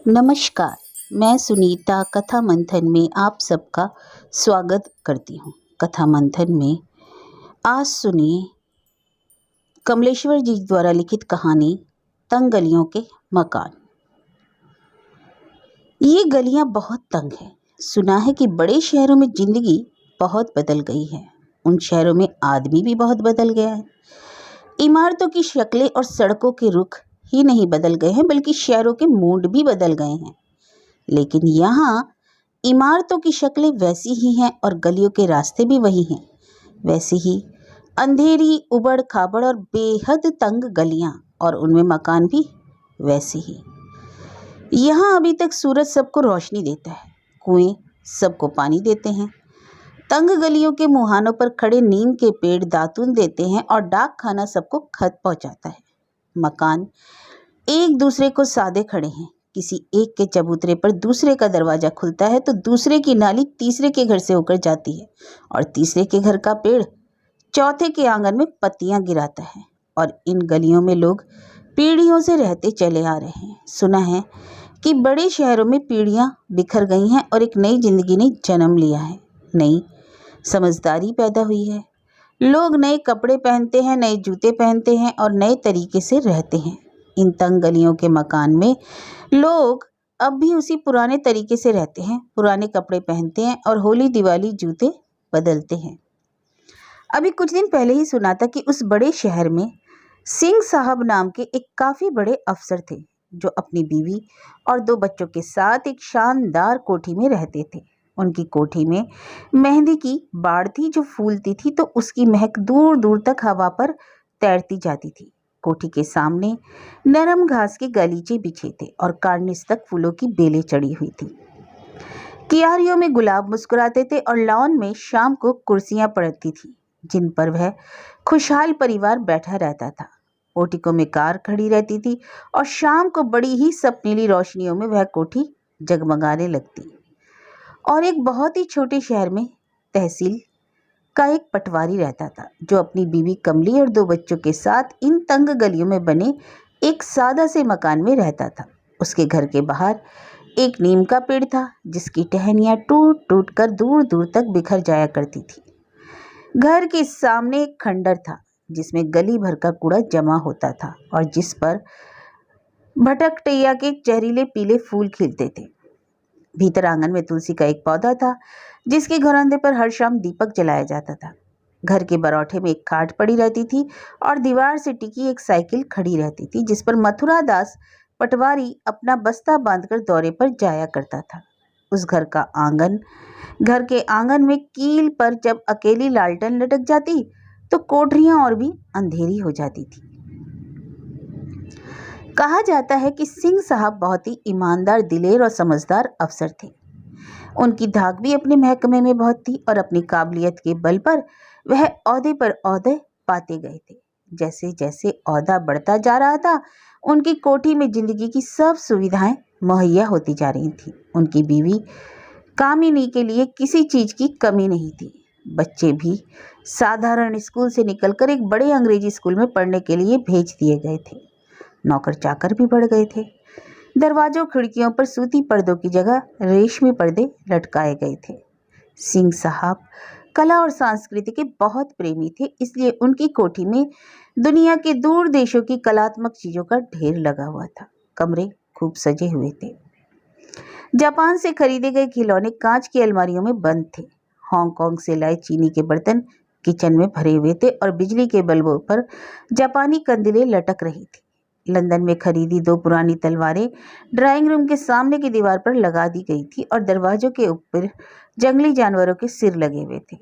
नमस्कार। मैं सुनीता कथा मंथन में आप सबका स्वागत करती हूँ। कथा मंथन में आज सुनिए कमलेश्वर जी द्वारा लिखित कहानी तंग गलियों के मकान। ये गलियाँ बहुत तंग हैं। सुना है कि बड़े शहरों में जिंदगी बहुत बदल गई है। उन शहरों में आदमी भी बहुत बदल गया है। इमारतों की शक्लें और सड़कों के रुख ही नहीं बदल गए हैं, बल्कि शहरों के मूड भी बदल गए हैं। लेकिन यहाँ इमारतों की शक्लें वैसी ही हैं और गलियों के रास्ते भी वही हैं। वैसे ही अंधेरी, उबड़ खाबड़ और बेहद तंग गलियाँ, और उनमें मकान भी वैसे ही। यहाँ अभी तक सूरज सबको रोशनी देता है, कुएं सबको पानी देते हैं, तंग गलियों के मुहानों पर खड़े नीम के पेड़ दातून देते हैं और डाक खाना सबको खत पहुँचाता है। मकान एक दूसरे को साधे खड़े हैं। किसी एक के चबूतरे पर दूसरे का दरवाजा खुलता है तो दूसरे की नाली तीसरे के घर से होकर जाती है, और तीसरे के घर का पेड़ चौथे के आंगन में पत्तियां गिराता है। और इन गलियों में लोग पीढ़ियों से रहते चले आ रहे हैं। सुना है कि बड़े शहरों में पीढ़ियां बिखर गई हैं और एक नई जिंदगी ने जन्म लिया है। नई समझदारी पैदा हुई है। लोग नए कपड़े पहनते हैं, नए जूते पहनते हैं और नए तरीके से रहते हैं। इन तंग गलियों के मकान में लोग अब भी उसी पुराने तरीके से रहते हैं, पुराने कपड़े पहनते हैं और होली दिवाली जूते बदलते हैं। अभी कुछ दिन पहले ही सुना था कि उस बड़े शहर में सिंह साहब नाम के एक काफ़ी बड़े अफसर थे, जो अपनी बीवी और 2 बच्चों के साथ एक शानदार कोठी में रहते थे। उनकी कोठी में मेहंदी की बाड़ थी जो फूलती थी तो उसकी महक दूर दूर तक हवा पर तैरती जाती थी। कोठी के सामने नरम घास के गलीचे बिछे थे और कार्निस तक फूलों की बेलें चढ़ी हुई थी। कियारियों में गुलाब मुस्कुराते थे और लॉन में शाम को कुर्सियां पड़ती थी जिन पर वह खुशहाल परिवार बैठा रहता था। पोर्टिको में कार खड़ी रहती थी और शाम को बड़ी ही सपनीली रोशनियों में वह कोठी जगमगाने लगती। और एक बहुत ही छोटे शहर में तहसील का एक पटवारी रहता था, जो अपनी बीवी कमली और 2 बच्चों के साथ इन तंग गलियों में बने एक सादा से मकान में रहता था। उसके घर के बाहर एक नीम का पेड़ था जिसकी टहनियाँ टूट टूट कर दूर दूर तक बिखर जाया करती थी। घर के सामने एक खंडर था जिसमें गली भर का कूड़ा जमा होता था और जिस पर भटकटैया के जहरीले पीले फूल खिलते थे। भीतर आंगन में तुलसी का एक पौधा था जिसके घरौंदे पर हर शाम दीपक जलाया जाता था। घर के बरौठे में एक खाट पड़ी रहती थी और दीवार से टिकी एक साइकिल खड़ी रहती थी जिस पर मथुरा दास पटवारी अपना बस्ता बांधकर दौरे पर जाया करता था। उस घर के आंगन में कील पर जब अकेली लालटेन लटक जाती तो कोठरियां और भी अंधेरी हो जाती थी। कहा जाता है कि सिंह साहब बहुत ही ईमानदार, दिलेर और समझदार अफसर थे। उनकी धाक भी अपने महकमे में बहुत थी और अपनी काबिलियत के बल पर वह ओहदे पर ओहदे पाते गए थे। जैसे जैसे ओहदा बढ़ता जा रहा था, उनकी कोठी में जिंदगी की सब सुविधाएं मुहैया होती जा रही थी। उनकी बीवी कामिनी के लिए किसी चीज की कमी नहीं थी। बच्चे भी साधारण स्कूल से निकलकर एक बड़े अंग्रेजी स्कूल में पढ़ने के लिए भेज दिए गए थे। नौकर चाकर भी बढ़ गए थे। दरवाजों खिड़कियों पर सूती पर्दों की जगह रेशमी पर्दे लटकाए गए थे। सिंह साहब कला और संस्कृति के बहुत प्रेमी थे, इसलिए उनकी कोठी में दुनिया के दूर देशों की कलात्मक चीजों का ढेर लगा हुआ था। कमरे खूब सजे हुए थे। जापान से खरीदे गए खिलौने कांच की अलमारियों में बंद थे। हांगकांग से लाए चीनी के बर्तन किचन में भरे हुए थे और बिजली के बल्बों पर जापानी कंदीलें लटक रही थी। लंदन में खरीदी 2 पुरानी तलवारें ड्राइंग रूम के सामने की दीवार पर लगा दी गई थी और दरवाजों के ऊपर जंगली जानवरों के सिर लगे हुए थे।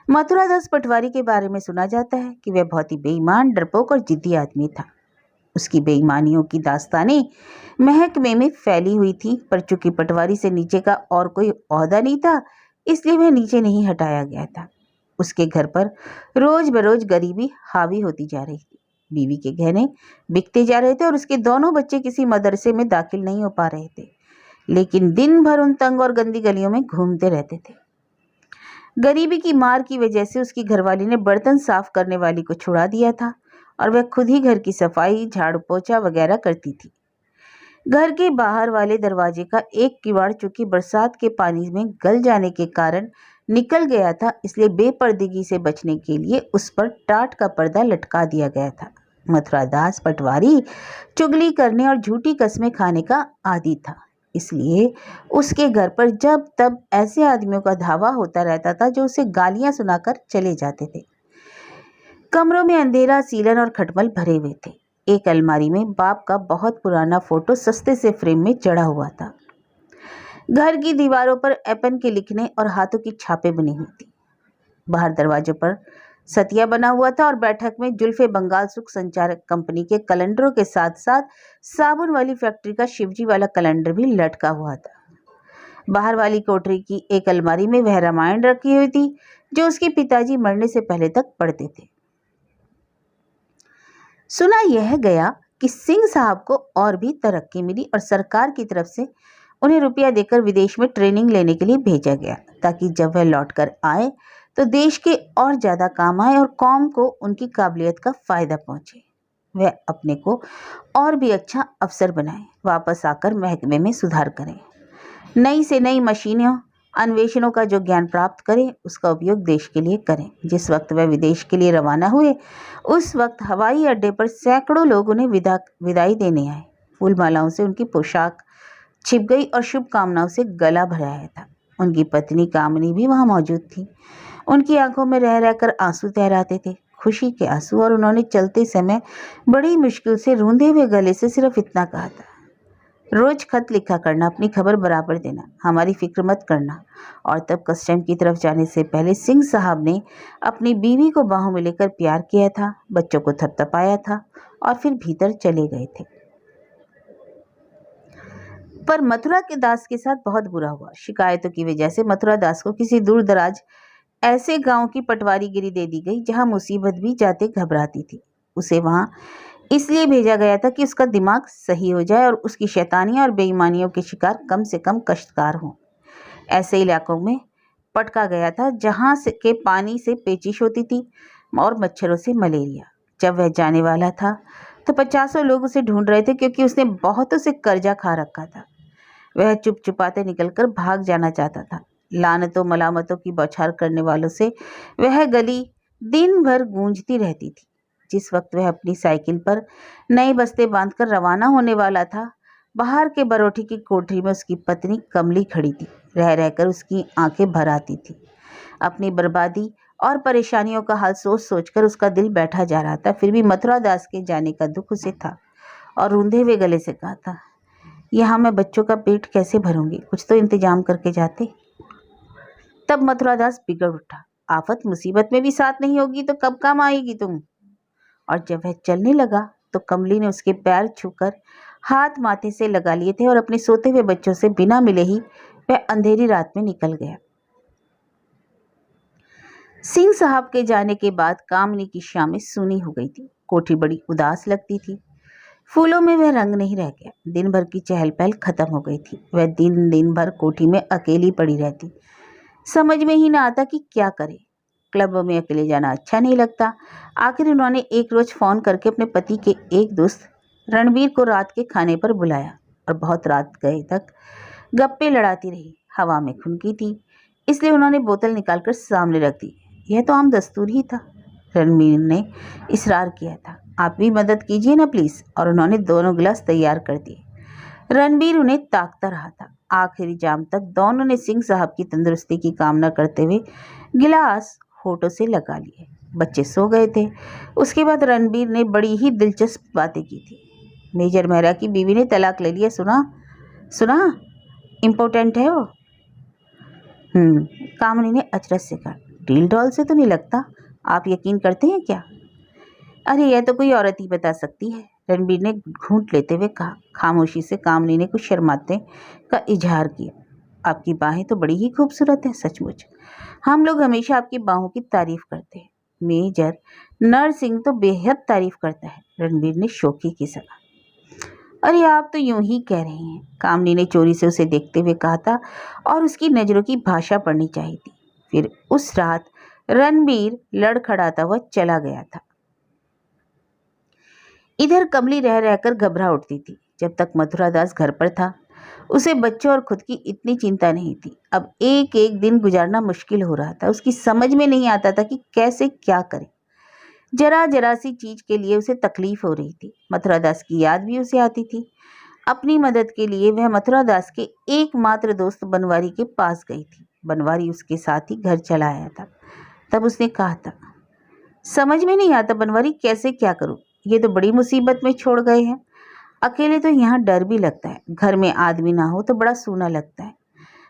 मथुरा दास पटवारी के बारे में सुना जाता है कि वह बहुत ही बेईमान, डरपोक और जिद्दी आदमी था। उसकी बेईमानियों की दास्तानें महकमे में फैली हुई थी, पर चूंकि पटवारी से नीचे का और कोई ओहदा नहीं था, इसलिए वह नीचे नहीं हटाया गया था। उसके घर पर रोज बरोज गरीबी हावी होती जा रही थी। बीवी के गहने बिकते जा रहे थे और उसके दोनों बच्चे किसी मदरसे में दाखिल नहीं हो पा रहे थे, लेकिन दिन भर उन तंग और गंदी गलियों में घूमते रहते थे। गरीबी की मार की वजह से उसकी घरवाली ने बर्तन साफ करने वाली को छुड़ा दिया था और वह खुद ही घर की सफाई, झाड़ू पोछा वगैरह करती थी। घर के बाहर वाले दरवाजे का एक किवाड़ चूंकि बरसात के पानी में गल जाने के कारण निकल गया था, इसलिए बेपर्दगी से बचने के लिए उस पर टाट का पर्दा लटका दिया गया था। मथुरादास पटवारी चुगली करने और झूठी कस्में खाने का आदी था, इसलिए उसके घर पर जब तब ऐसे आदमियों का धावा होता रहता था जो उसे गालियां सुनाकर चले जाते थे। कमरों में अंधेरा, सीलन और खटमल भरे हुए थे। एक अलमारी में बाप का बहुत पुराना फोटो सस्ते से फ्रेम में चढ़ा हुआ था। घर की दीवारों पर एपन के लिखने और हाथों की छापें बनी हुई थी। बाहर दरवाजों पर सतिया बना हुआ था और बैठक में जुल्फे बंगाल सुख संचारक कंपनी के कैलेंडरों के साथ साथ साबुन वाली फैक्ट्री का शिवजी वाला कैलेंडर भी लटका हुआ था। बाहर वाली कोठरी की एक अलमारी में वह रामायण रखी हुई थी जो उसके पिताजी मरने से पहले तक पढ़ते थे। सुना यह गया कि सिंह साहब को और भी तरक्की मिली और सरकार की तरफ से उन्हें रुपया देकर विदेश में ट्रेनिंग लेने के लिए भेजा गया, ताकि जब वह लौटकर आए तो देश के और ज़्यादा काम आए और कौम को उनकी काबिलियत का फ़ायदा पहुंचे। वह अपने को और भी अच्छा अफसर बनाए, वापस आकर महकमे में सुधार करें, नई से नई मशीनों अन्वेषणों का जो ज्ञान प्राप्त करें उसका उपयोग देश के लिए करें। जिस वक्त वह विदेश के लिए रवाना हुए उस वक्त हवाई अड्डे पर सैकड़ों लोग उन्हें विदाई देने आए। फूल मालाओं से उनकी पोशाक छिप गई और शुभकामनाओं से गला भराया था। उनकी पत्नी कामनी भी वहां मौजूद थी। उनकी आंखों में रह रहकर आंसू तैराते थे, खुशी के आंसू, और उन्होंने चलते समय बड़ी मुश्किल से रूंधे हुए गले से सिर्फ इतना कहा था, रोज खत लिखा करना, अपनी खबर बराबर देना, हमारी फिक्र मत करना। और तब कस्टम की तरफ जाने से पहले सिंह साहब ने अपनी बीवी को बाहों में लेकर प्यार किया था, बच्चों को थपथपाया था और फिर भीतर चले गए थे। पर मथुरा के दास के साथ बहुत बुरा हुआ। शिकायतों की वजह से मथुरा दास को किसी दूर दराज ऐसे गांव की पटवारीगिरी दे दी गई जहां मुसीबत भी जाते घबराती थी। उसे वहां इसलिए भेजा गया था कि उसका दिमाग सही हो जाए और उसकी शैतानियां और बेईमानियों के शिकार कम से कम कष्टकार हों। ऐसे इलाकों में पटका गया था जहां से के पानी से पेचिश होती थी और मच्छरों से मलेरिया। जब वह जाने वाला था तो 50 लोग उसे ढूंढ रहे थे, क्योंकि उसने बहुतों से कर्जा खा रखा था। वह चुप चुपाते निकलकर भाग जाना चाहता था। लानतों मलामतों की बौछार करने वालों से वह गली दिन भर गूंजती रहती थी। जिस वक्त वह अपनी साइकिल पर नए बस्ते बांधकर रवाना होने वाला था, बाहर के बरोठी की कोठरी में उसकी पत्नी कमली खड़ी थी। रह रहकर उसकी आंखें भर आती थी। अपनी बर्बादी और परेशानियों का हाल सोच सोचकर उसका दिल बैठा जा रहा था। फिर भी मथुरा दास के जाने का दुख उसे था और रूंधे हुए गले से कहा था, यहाँ मैं बच्चों का पेट कैसे भरूंगी, कुछ तो इंतजाम करके जाते। तब मथुरादास बिगड़ उठा, आफत मुसीबत में भी साथ नहीं होगी तो कब काम आएगी तुम। और जब वह चलने लगा तो कमली ने उसके पैर छूकर हाथ माथे से लगा लिए थे और अपने सोते हुए बच्चों से बिना मिले ही वह अंधेरी रात में निकल गया। सिंह साहब के जाने के बाद कामनी की शामें सूनी हो गई थी। कोठी बड़ी उदास लगती थी। फूलों में वह रंग नहीं रह गया। दिन भर की चहल पहल खत्म हो गई थी। वह दिन भर कोठी में अकेली पड़ी रहती। समझ में ही ना आता कि क्या करे। क्लबों में अकेले जाना अच्छा नहीं लगता। आखिर उन्होंने एक रोज फोन करके अपने पति के एक दोस्त रणबीर को रात के खाने पर बुलाया और बहुत रात गए तक गप्पे लड़ाती रही। हवा में खुनकी थी, इसलिए उन्होंने बोतल निकालकर सामने रख दी। यह तो आम दस्तूर ही था। रणबीर ने इसरार किया था, आप भी मदद कीजिए ना प्लीज, और उन्होंने दोनों गिलास तैयार कर दिए। रणबीर उन्हें ताकता रहा था। आखिरी जाम तक दोनों ने सिंह साहब की तंदुरुस्ती की कामना करते हुए गिलास होठों से लगा लिए। बच्चे सो गए थे। उसके बाद रणबीर ने बड़ी ही दिलचस्प बातें की थी। मेजर मेहरा की बीवी ने तलाक ले लिया, सुना इम्पोर्टेंट है वो। कामनी ने अचरज से कहा, डील डॉल से तो नहीं लगता, आप यकीन करते हैं क्या? अरे यह तो कोई औरत ही बता सकती है, रणबीर ने घूंट लेते हुए कहा। खामोशी से कामनी ने कुछ शर्माते का इजहार किया। आपकी बाहें तो बड़ी ही खूबसूरत हैं, सचमुच। हम लोग हमेशा आपकी बाहों की तारीफ करते हैं। मेजर नरसिंह तो बेहद तारीफ करता है, रणबीर ने शोखी की सलाह। अरे आप तो यूं ही कह रहे हैं, कामनी ने चोरी से उसे देखते हुए कहा था, और उसकी नजरों की भाषा पढ़नी चाहिए थी। फिर उस रात रणबीर लड़खड़ाता हुआ चला गया था। इधर कमली रह रहकर घबरा उठती थी। जब तक मथुरा दास घर पर था उसे बच्चों और खुद की इतनी चिंता नहीं थी। अब एक एक दिन गुजारना मुश्किल हो रहा था। उसकी समझ में नहीं आता था कि कैसे क्या करे। जरा जरा सी चीज के लिए उसे तकलीफ हो रही थी। मथुरा दास की याद भी उसे आती थी। अपनी मदद के लिए वह मथुरा दास के एकमात्र दोस्त बनवारी के पास गई थी। बनवारी उसके साथ ही घर चला आया था। तब उसने कहा था, समझ में नहीं आता बनवारी, कैसे क्या करूं। ये तो बड़ी मुसीबत में छोड़ गए हैं। अकेले तो यहाँ डर भी लगता है। घर में आदमी ना हो तो बड़ा सूना लगता है।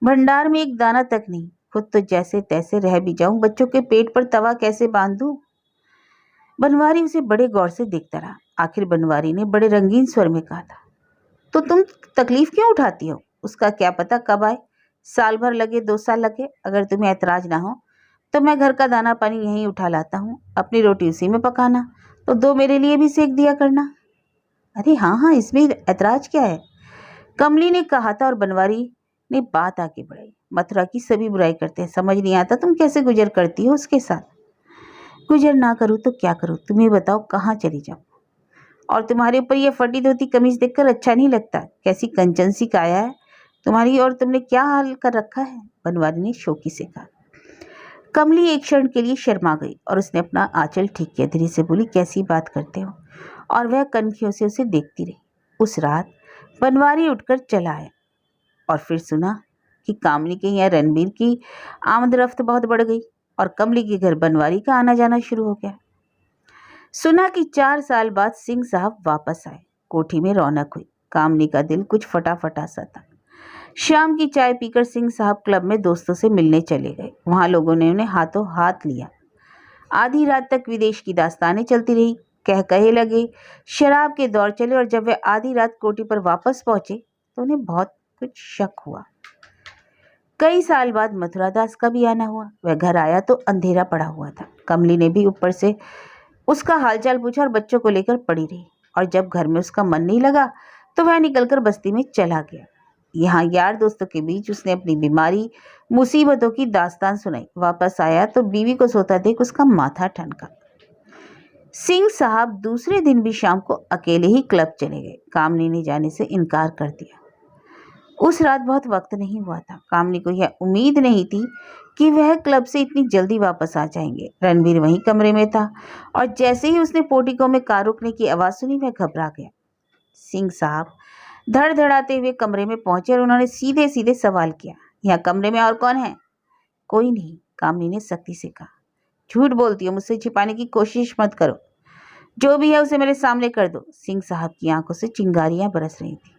भंडार में एक दाना तक नहीं। खुद तो जैसे तैसे रह भी जाऊं, बच्चों के पेट पर तवा कैसे बांध दूं। बनवारी उसे बड़े गौर से देखता रहा। आखिर बनवारी ने बड़े रंगीन स्वर में कहा था, तो तुम तकलीफ क्यों उठाती हो? उसका क्या पता कब आए, साल भर लगे, 2 साल लगे। अगर तुम्हें ऐतराज ना हो तो मैं घर का दाना पानी यहीं उठा लाता हूँ। अपनी रोटी उसी में पकाना, तो 2 मेरे लिए भी सेक दिया करना। अरे हाँ हाँ, इसमें ऐतराज क्या है, कमली ने कहा था। और बनवारी ने बात आगे बढ़ाई, मथुरा की सभी बुराई करते हैं, समझ नहीं आता तुम कैसे गुजर करती हो उसके साथ। गुजर ना करूँ तो क्या करूँ, तुम्हें बताओ कहाँ चली जाऊँ। और तुम्हारे ऊपर ये फटी धोती कमीज देखकर अच्छा नहीं लगता। कैसी कंचन सी काया है तुम्हारी, और तुमने क्या हाल कर रखा है। बनवारी ने शोकी से कहा। कमली एक क्षण के लिए शर्मा गई और उसने अपना आंचल ठीक किया। धीरे से बोली, कैसी बात करते हो। और वह कनखियों से उसे देखती रही। उस रात बनवारी उठकर चला आया और फिर सुना कि कामनी के यहाँ रणबीर की आमदरफ्त बहुत बढ़ गई और कमली के घर बनवारी का आना जाना शुरू हो गया। सुना कि 4 साल बाद सिंह साहब वापस आए। कोठी में रौनक हुई। कामनी का दिल कुछ फटा फटा सा था। शाम की चाय पीकर सिंह साहब क्लब में दोस्तों से मिलने चले गए। वहां लोगों ने उन्हें हाथों हाथ लिया। आधी रात तक विदेश की दास्तानें चलती रही। कह कहे लगे, शराब के दौर चले। और जब वे आधी रात कोठी पर वापस पहुंचे तो उन्हें बहुत कुछ शक हुआ। कई साल बाद मथुरा दास का भी आना हुआ। वह घर आया तो अंधेरा पड़ा हुआ था। कमली ने भी ऊपर से उसका हालचाल पूछा और बच्चों को लेकर पड़ी रही। और जब घर में उसका मन नहीं लगा तो वह निकलकर बस्ती में चला गया। यहाँ यार दोस्तों के बीच उसने अपनी बीमारी मुसीबतों की दास्तान सुनाई। वापस आया तो बीवी को सोता देख उसका माथा ठनका। सिंह साहब दूसरे दिन भी शाम को अकेले ही क्लब चले गए। कामनी ने जाने से इनकार कर दिया। उस रात बहुत वक्त नहीं हुआ था। कामनी को यह उम्मीद नहीं थी कि वह क्लब से इतनी जल्दी वापस आ जाएंगे। रणबीर वहीं कमरे में था और जैसे ही उसने पोर्टिको में कार रुकने की आवाज़ सुनी वह घबरा गया। सिंह साहब धड़धड़ाते हुए कमरे में पहुंचे और उन्होंने सीधे सीधे सवाल किया, यहाँ कमरे में और कौन है? कोई नहीं, कामनी ने सख्ती से कहा। झूठ बोलती हो, मुझसे छिपाने की कोशिश मत करो। जो भी है उसे मेरे सामने कर दो। सिंह साहब की आंखों से चिंगारियां बरस रही थी।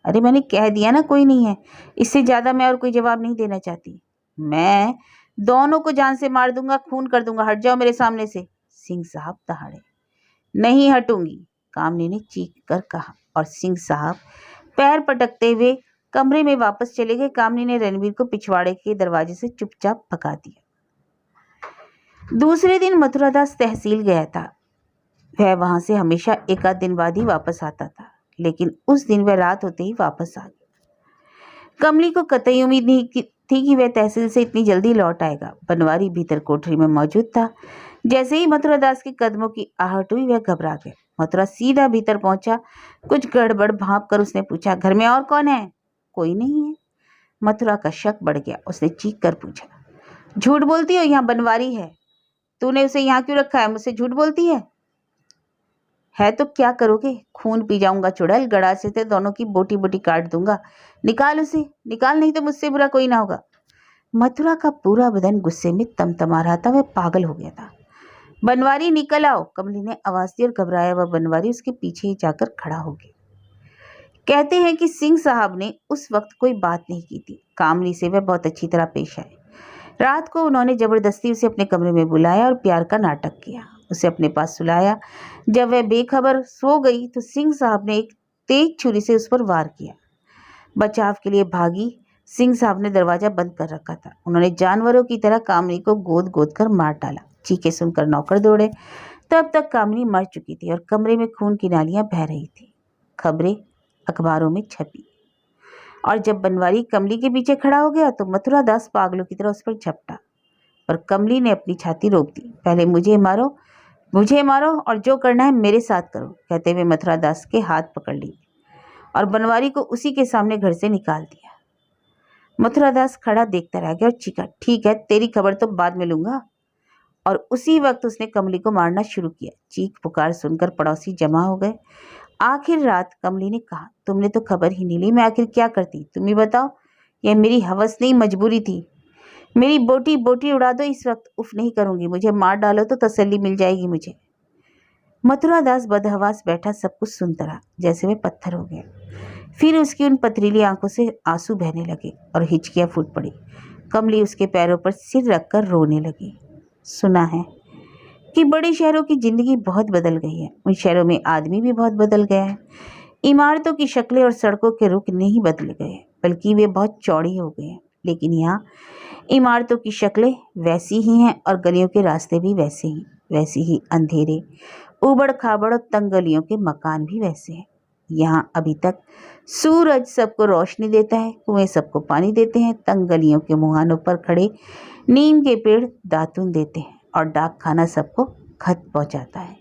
अरे मैंने कह दिया ना कोई नहीं है। इससे ज्यादा मैं और कोई जवाब नहीं देना चाहती। मैं दोनों को जान से मार दूंगा, खून कर दूंगा। हट जाओ मेरे सामने से। सिंह साहब दहाड़े। नहीं हटूंगी, कामनी ने चीख कर कहा। और सिंह साहब पैर पटकते हुए कमरे में वापस चले गए। कामनी ने रणबीर को पिछवाड़े के दरवाजे से चुपचाप भगा दिया। दूसरे दिन मथुरा दास तहसील गया था। वह वहां से हमेशा एक आध दिन बाद ही वापस आता था, लेकिन उस दिन वह रात होते ही वापस आ गया। कमली को कतई उम्मीद नहीं थी कि वह तहसील से इतनी जल्दी लौट आएगा। बनवारी भीतर कोठरी में मौजूद था। जैसे ही मथुरा दास के कदमों की आहट हुई वह घबरा गया। मथुरा सीधा भीतर पहुंचा। कुछ गड़बड़ भांप कर उसने पूछा, घर में और कौन है? कोई नहीं है। मथुरा का शक बढ़ गया। उसने चीख कर पूछा, झूठ बोलती हो, यहाँ बनवारी है। तूने उसे यहाँ क्यों रखा है? मुझसे झूठ बोलती है तो क्या करोगे? खून पी जाऊंगा चुड़ैल। गड़ासे से दोनों की बोटी बोटी काट दूंगा। निकाल उसे, निकाल, नहीं तो मुझसे बुरा कोई ना होगा। मथुरा का पूरा बदन गुस्से में तमतमा रहा था। वह पागल हो गया था। बनवारी निकल आओ, कमली ने आवाज दी और घबराया वह बनवारी उसके पीछे ही जाकर खड़ा हो गया। कहते हैं कि सिंह साहब ने उस वक्त कोई बात नहीं की थी। कामली से वह बहुत अच्छी तरह पेश आए। रात को उन्होंने जबरदस्ती उसे अपने कमरे में बुलाया और प्यार का नाटक किया। उसे अपने पास सुलाया। जब वह बेखबर सो गई तो सिंह साहब ने एक तेज छुरी से उस पर वार किया। बचाव के लिए भागी। सिंह साहब ने दरवाजा बंद कर रखा था। उन्होंने जानवरों की तरह कामनी को गोद गोद कर मार डाला। चीखें सुनकर नौकर दौड़े। तब तक कामनी मर चुकी थी और कमरे में खून की नालियां बह रही थी। खबरें अखबारों में छपी। और जब बनवारी कमली के पीछे खड़ा हो गया तो मथुरा दास पागलों की तरह उस पर झपटा। पर कमली ने अपनी छाती रोक दी। पहले मुझे मारो, मुझे मारो, और जो करना है मेरे साथ करो, कहते हुए मथुरा दास के हाथ पकड़ ली और बनवारी को उसी के सामने घर से निकाल दिया। मथुरादास खड़ा देखता रह गया और चीखा, ठीक है, तेरी खबर तो बाद में लूंगा। और उसी वक्त उसने कमली को मारना शुरू किया। चीख पुकार सुनकर पड़ोसी जमा हो गए। आखिर रात कमली ने कहा, तुमने तो खबर ही नहीं ली, मैं आखिर क्या करती, तुम ही बताओ। यह मेरी हवस नहीं, मजबूरी थी। मेरी बोटी बोटी उड़ा दो इस वक्त, उफ नहीं करूंगी, मुझे मार डालो तो तसल्ली मिल जाएगी मुझे। मथुरादास बदहवास बैठा सब कुछ सुनता रहा, जैसे वे पत्थर हो गया। फिर उसकी उन पथरीली आंखों से आंसू बहने लगे और हिचकियां फूट पड़ी। कमली उसके पैरों पर सिर रखकर रोने लगी। सुना है कि बड़े शहरों की जिंदगी बहुत बदल गई है। उन शहरों में आदमी भी बहुत बदल गया है। इमारतों की शक्लें और सड़कों के रुख नहीं बदल गए, बल्कि वे बहुत चौड़ी हो गए हैं। लेकिन यहाँ इमारतों की शक्लें वैसी ही हैं और गलियों के रास्ते भी वैसे ही अंधेरे, उबड़ खाबड़ और तंग गलियों के मकान भी वैसे हैं। यहाँ अभी तक सूरज सबको रोशनी देता है, कुएं सबको पानी देते हैं, तंग गलियों के मुहानों पर खड़े नीम के पेड़ दातून देते हैं और डाक खाना सबको खत पहुँचाता है।